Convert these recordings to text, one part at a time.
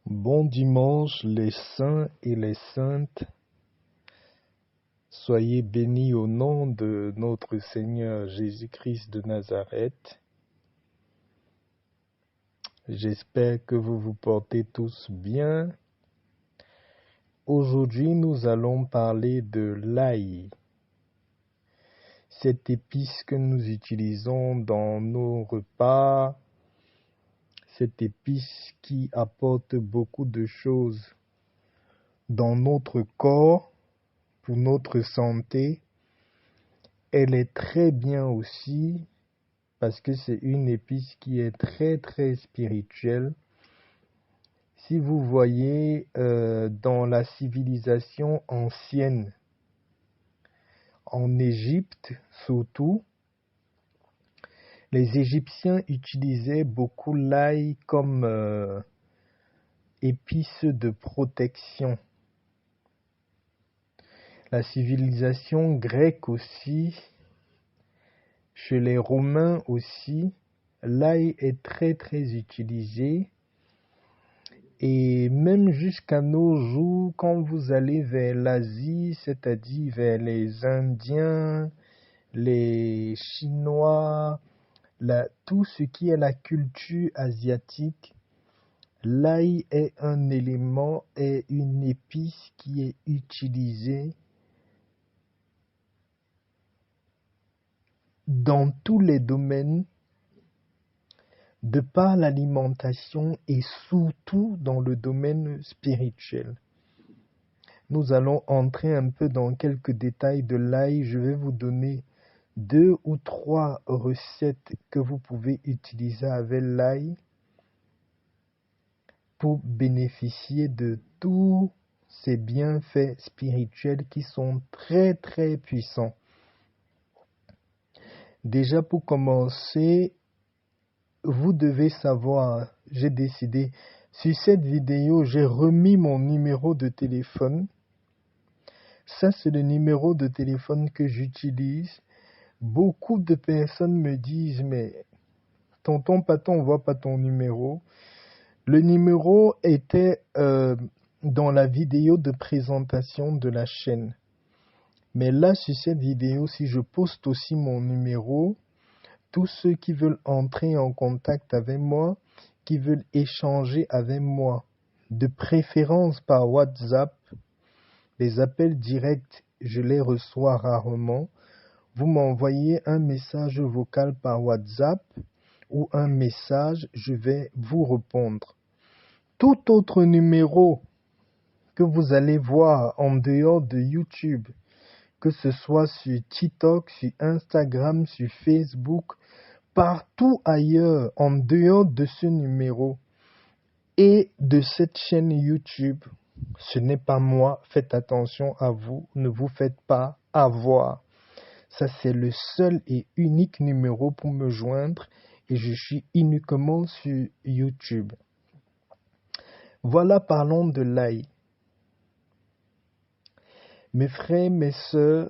Bon dimanche les saints et les saintes, soyez bénis au nom de notre Seigneur Jésus-Christ de Nazareth. J'espère que vous vous portez tous bien. Aujourd'hui, nous allons parler de l'ail, cette épice que nous utilisons dans nos repas, cette épice qui apporte beaucoup de choses dans notre corps, pour notre santé. Elle est très bien aussi parce que c'est une épice qui est très très spirituelle. Si vous voyez dans la civilisation ancienne, en Égypte surtout, les Égyptiens utilisaient beaucoup l'ail comme épice de protection. La civilisation grecque aussi, chez les Romains aussi, l'ail est très très utilisé. Et même jusqu'à nos jours, quand vous allez vers l'Asie, c'est-à-dire vers les Indiens, les Chinois, tout ce qui est la culture asiatique, l'ail est un élément, est une épice qui est utilisée dans tous les domaines, de par l'alimentation et surtout dans le domaine spirituel. Nous allons entrer un peu dans quelques détails de l'ail. Je vais vous donner 2 ou 3 recettes que vous pouvez utiliser avec l'ail pour bénéficier de tous ces bienfaits spirituels qui sont très très puissants. Déjà pour commencer, vous devez savoir, j'ai décidé, sur cette vidéo, j'ai remis mon numéro de téléphone. Ça, c'est le numéro de téléphone que j'utilise. Beaucoup de personnes me disent, mais tonton Paton, on voit pas ton numéro. Le numéro était dans la vidéo de présentation de la chaîne. Mais là, sur cette vidéo, si je poste aussi mon numéro, tous ceux qui veulent entrer en contact avec moi, qui veulent échanger avec moi, de préférence par WhatsApp, les appels directs, je les reçois rarement. Vous m'envoyez un message vocal par WhatsApp ou un message, je vais vous répondre. Tout autre numéro que vous allez voir en dehors de YouTube, que ce soit sur TikTok, sur Instagram, sur Facebook, partout ailleurs en dehors de ce numéro et de cette chaîne YouTube, ce n'est pas moi. Faites attention à vous, ne vous faites pas avoir. Ça, c'est le seul et unique numéro pour me joindre et je suis uniquement sur YouTube. Voilà, parlons de l'ail. Mes frères, mes sœurs,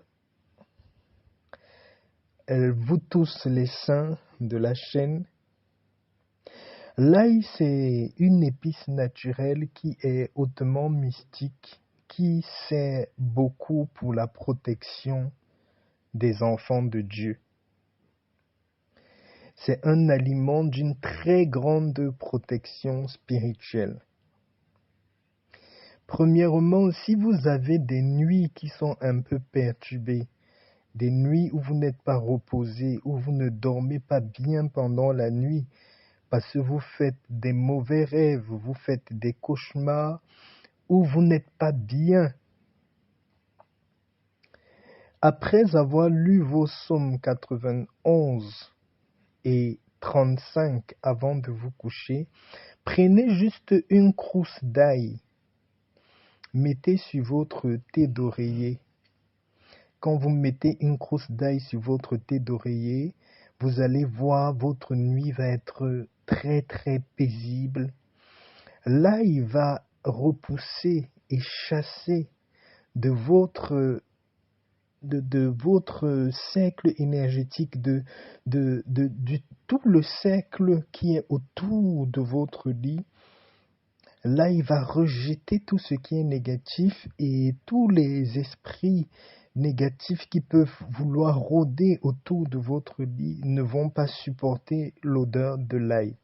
vous tous les saints de la chaîne, l'ail, c'est une épice naturelle qui est hautement mystique, qui sert beaucoup pour la protection des enfants de Dieu. C'est un aliment d'une très grande protection spirituelle. Premièrement, si vous avez des nuits qui sont un peu perturbées, des nuits où vous n'êtes pas reposé, où vous ne dormez pas bien pendant la nuit, parce que vous faites des mauvais rêves, vous faites des cauchemars, où vous n'êtes pas bien. Après avoir lu vos psaumes 91 et 35 avant de vous coucher, prenez juste une trousse d'ail. Mettez sur votre thé d'oreiller. Quand vous mettez une trousse d'ail sur votre thé d'oreiller, vous allez voir votre nuit va être très très paisible. L'ail va repousser et chasser de votre cercle énergétique, de tout le cercle qui est autour de votre lit. Là, il va rejeter tout ce qui est négatif et tous les esprits négatifs qui peuvent vouloir rôder autour de votre lit ne vont pas supporter l'odeur de l'ail.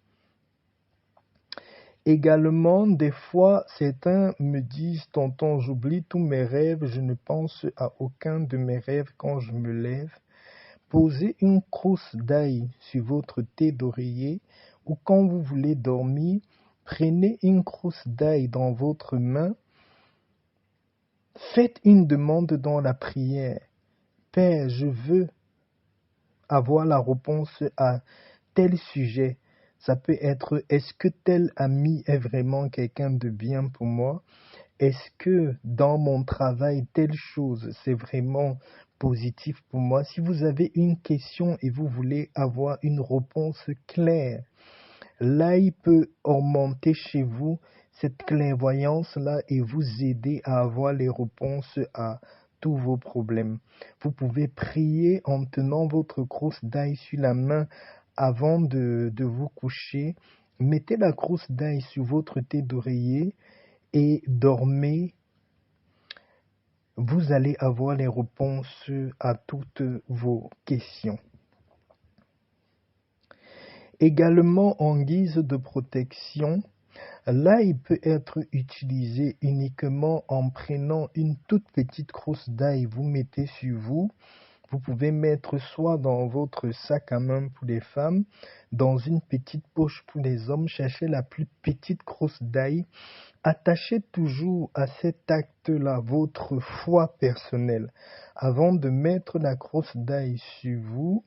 Également, des fois, certains me disent, tonton, j'oublie tous mes rêves, je ne pense à aucun de mes rêves quand je me lève. Posez une crosse d'ail sur votre thé d'oreiller ou quand vous voulez dormir, prenez une crosse d'ail dans votre main. Faites une demande dans la prière. Père, je veux avoir la réponse à tel sujet. Ça peut être, est-ce que tel ami est vraiment quelqu'un de bien pour moi? Est-ce que dans mon travail, telle chose, c'est vraiment positif pour moi? Si vous avez une question et vous voulez avoir une réponse claire, là, il peut augmenter chez vous cette clairvoyance-là et vous aider à avoir les réponses à tous vos problèmes. Vous pouvez prier en tenant votre crosse d'ail sur la main avant de vous coucher. Mettez la crosse d'ail sur votre thé d'oreiller et dormez. Vous allez avoir les réponses à toutes vos questions. Également, en guise de protection, l'ail peut être utilisé uniquement en prenant une toute petite crosse d'ail, vous mettez sur vous. Vous pouvez mettre soit dans votre sac à main pour les femmes, dans une petite poche pour les hommes, cherchez la plus petite crosse d'ail. Attachez toujours à cet acte-là votre foi personnelle. Avant de mettre la crosse d'ail sur vous,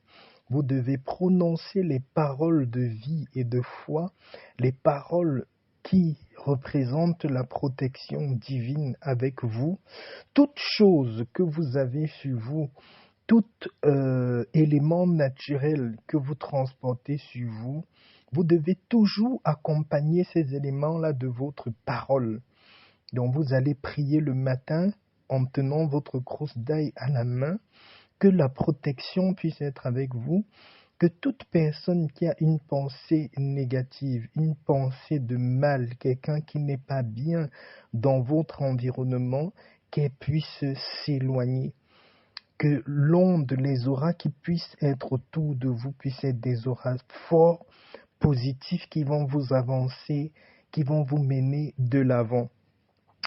vous devez prononcer les paroles de vie et de foi, les paroles qui représentent la protection divine avec vous. Toute chose que vous avez sur vous, tout élément naturel que vous transportez sur vous, vous devez toujours accompagner ces éléments-là de votre parole. Donc vous allez prier le matin en tenant votre crosse d'ail à la main, que la protection puisse être avec vous, que toute personne qui a une pensée négative, une pensée de mal, quelqu'un qui n'est pas bien dans votre environnement, qu'elle puisse s'éloigner. Que l'onde, les auras qui puissent être autour de vous puissent être des auras forts, positifs, qui vont vous avancer, qui vont vous mener de l'avant.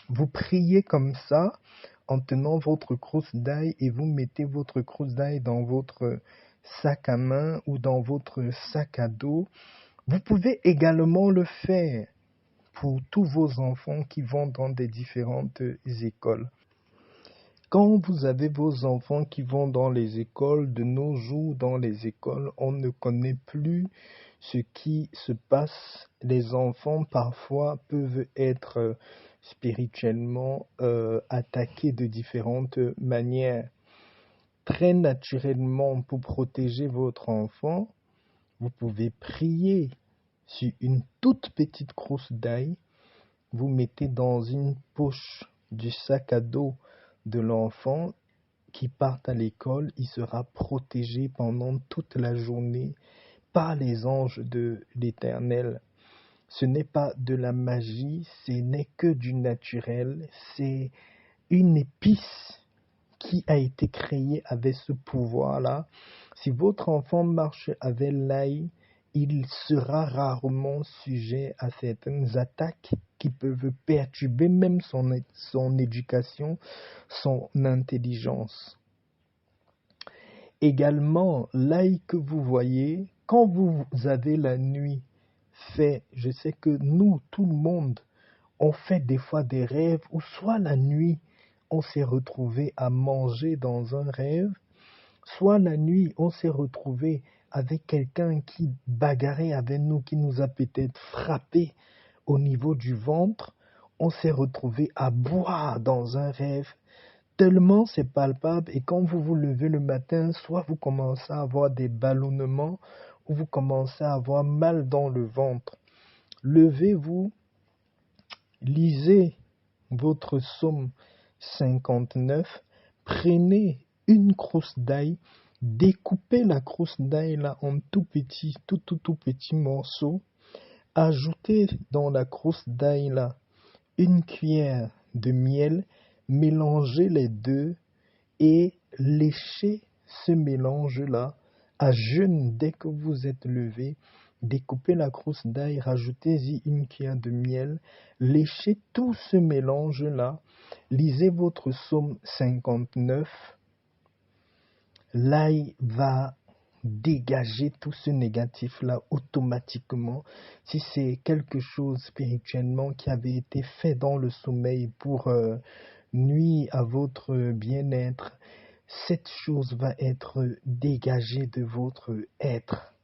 Vous priez comme ça en tenant votre crosse d'ail et vous mettez votre crosse d'ail dans votre sac à main ou dans votre sac à dos. Vous pouvez également le faire pour tous vos enfants qui vont dans des différentes écoles. Quand vous avez vos enfants qui vont dans les écoles, de nos jours dans les écoles, on ne connaît plus ce qui se passe. Les enfants parfois peuvent être spirituellement attaqués de différentes manières. Très naturellement, pour protéger votre enfant, vous pouvez prier sur une toute petite crosse d'ail. Vous mettez dans une poche du sac à dos de l'enfant qui part à l'école. Il sera protégé pendant toute la journée par les anges de l'Éternel. Ce n'est pas de la magie, ce n'est que du naturel. C'est une épice qui a été créée avec ce pouvoir-là. Si votre enfant marche avec l'ail, il sera rarement sujet à certaines attaques qui peuvent perturber même son éducation, son intelligence. Également, l'ail que vous voyez, quand vous avez la nuit fait, je sais que nous, tout le monde, on fait des fois des rêves, ou soit la nuit, on s'est retrouvé à manger dans un rêve, soit la nuit, on s'est retrouvé avec quelqu'un qui bagarrait avec nous, qui nous a peut-être frappé au niveau du ventre, on s'est retrouvé à boire dans un rêve. Tellement c'est palpable et quand vous vous levez le matin, soit vous commencez à avoir des ballonnements ou vous commencez à avoir mal dans le ventre. Levez-vous, lisez votre psaume 59, prenez une crosse d'ail, découpez la crosse d'ail là en tout petits morceaux, Ajoutez dans la croûte d'ail là une cuillère de miel, mélangez les deux et léchez ce mélange-là à jeûne dès que vous êtes levé. Découpez la croûte d'ail, rajoutez-y une cuillère de miel, léchez tout ce mélange-là, lisez votre psaume 59. L'ail va dégager tout ce négatif-là automatiquement. Si c'est quelque chose spirituellement qui avait été fait dans le sommeil pour nuire à votre bien-être, cette chose va être dégagée de votre être.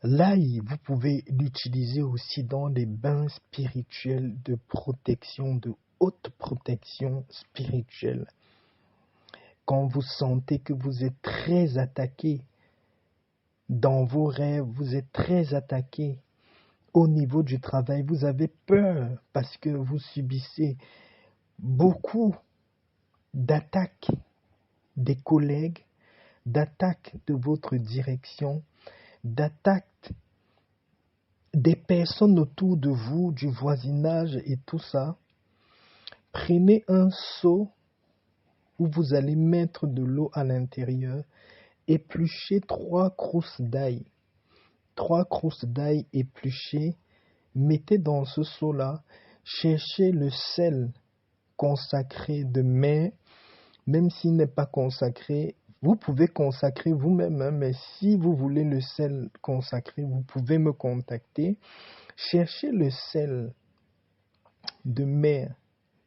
L'ail, vous pouvez l'utiliser aussi dans les bains spirituels de protection, de haute protection spirituelle. Quand vous sentez que vous êtes très attaqué dans vos rêves, vous êtes très attaqué au niveau du travail, vous avez peur parce que vous subissez beaucoup d'attaques des collègues, d'attaques de votre direction, d'attaques des personnes autour de vous, du voisinage et tout ça. Prenez un seau où vous allez mettre de l'eau à l'intérieur, épluchez 3 crousses d'ail. 3 crousses d'ail épluchées, mettez dans ce seau-là, cherchez le sel consacré de mer, même s'il n'est pas consacré, vous pouvez consacrer vous-même, hein, mais si vous voulez le sel consacré, vous pouvez me contacter. Cherchez le sel de mer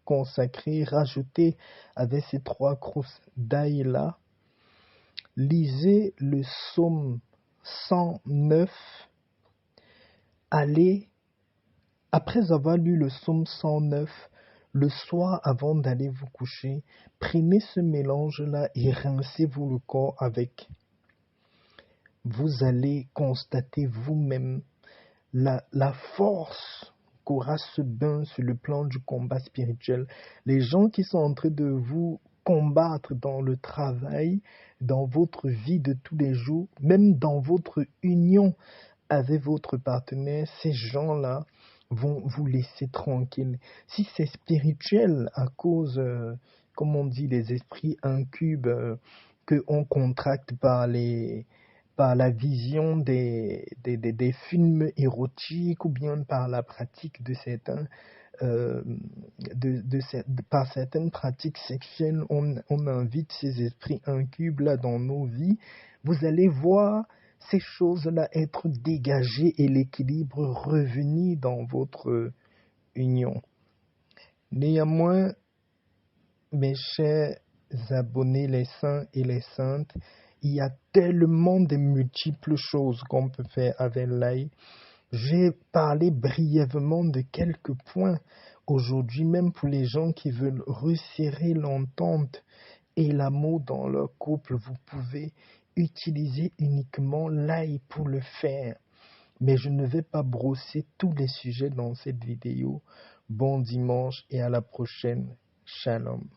consacré, rajoutez avec ces 3 crousses d'ail-là, lisez le psaume 109, allez, après avoir lu le psaume 109, le soir avant d'aller vous coucher, prenez ce mélange-là et rincez-vous le corps avec. Vous allez constater vous-même la force qu'aura ce bain sur le plan du combat spirituel. Les gens qui sont en train de vous combattre dans le travail, dans votre vie de tous les jours, même dans votre union avec votre partenaire, ces gens-là vont vous laisser tranquille. Si c'est spirituel à cause, comme on dit, les esprits incubes qu'on contracte par la vision des films érotiques ou bien par la pratique de certains par certaines pratiques sexuelles, on invite ces esprits incubes là dans nos vies. Vous allez voir ces choses-là être dégagées et l'équilibre revenir dans votre union. Néanmoins, mes chers abonnés, les saints et les saintes, il y a tellement de multiples choses qu'on peut faire avec l'ail. J'ai parlé brièvement de quelques points aujourd'hui, même pour les gens qui veulent resserrer l'entente et l'amour dans leur couple. Vous pouvez utiliser uniquement l'ail pour le faire. Mais je ne vais pas brosser tous les sujets dans cette vidéo. Bon dimanche et à la prochaine. Shalom.